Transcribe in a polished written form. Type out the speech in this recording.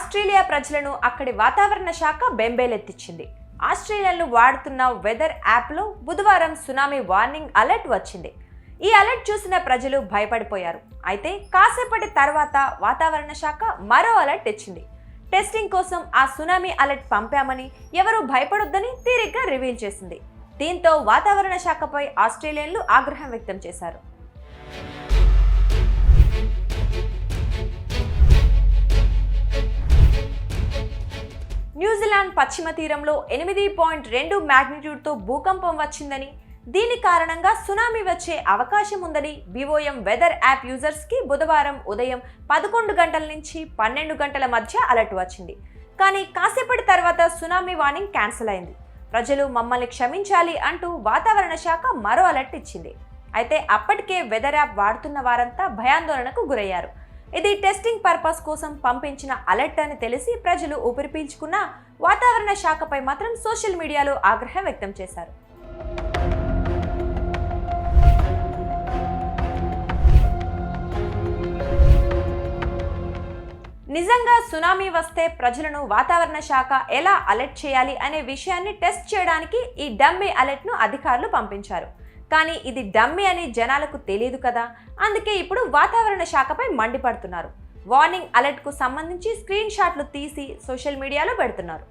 Australia ప్రజలను అక్కడి వాతావరణ శాఖ బెంబేలెత్తించింది. ఆస్ట్రేలియన్లు వాడుతున్న వెదర్ యాప్లో బుధవారం సునామీ వార్నింగ్ అలర్ట్ వచ్చింది. ఈ అలర్ట్ చూసిన ప్రజలు భయపడిపోయారు. అయితే కాసేపటి తర్వాత వాతావరణ శాఖ మరో అలర్ట్ ఇచ్చింది. టెస్టింగ్ కోసం ఆ సునామీ అలర్ట్ పంపామని, ఎవరూ భయపడొద్దని తీరిగ్గా రివీల్ చేసింది. దీంతో వాతావరణ శాఖపై ఆస్ట్రేలియన్లు ఆగ్రహం వ్యక్తం చేశారు. న్యూజిలాండ్ పశ్చిమ తీరంలో 8.2 మ్యాగ్నిట్యూడ్తో భూకంపం వచ్చిందని, దీని కారణంగా సునామీ వచ్చే అవకాశం ఉందని BOM వెదర్ యాప్ యూజర్స్కి బుధవారం ఉదయం 11 గంటల నుంచి 12 గంటల మధ్య అలర్ట్ వచ్చింది. కానీ కాసేపటి తర్వాత సునామీ వార్నింగ్ క్యాన్సిల్ అయింది. ప్రజలు మమ్మల్ని క్షమించాలి అంటూ వాతావరణ శాఖ మరో అలర్ట్ ఇచ్చింది. అయితే అప్పటికే వెదర్ యాప్ వాడుతున్న వారంతా భయాందోళనకు గురయ్యారు. ఇది టెస్టింగ్ పర్పస్ కోసం పంపించిన అలర్ట్ అని తెలిసి ప్రజలు ఊపిరి పీల్చుకున్నా వాతావరణ శాఖపై మాత్రం సోషల్ మీడియాలో ఆగ్రహం వ్యక్తం చేశారు. నిజంగా సునామీ వస్తే ప్రజలను వాతావరణ శాఖ ఎలా అలర్ట్ చేయాలి అనే విషయాన్ని టెస్ట్ చేయడానికి ఈ డమ్మీ అలర్ట్ను అధికారులు పంపించారు. కానీ ఇది డమ్మీ అని జనాలకు తెలియదు కదా, అందుకే ఇప్పుడు వాతావరణ శాఖపై మండిపడుతున్నారు. వార్నింగ్ అలర్ట్కు సంబంధించి స్క్రీన్ షాట్లు తీసి సోషల్ మీడియాలో పెడుతున్నారు.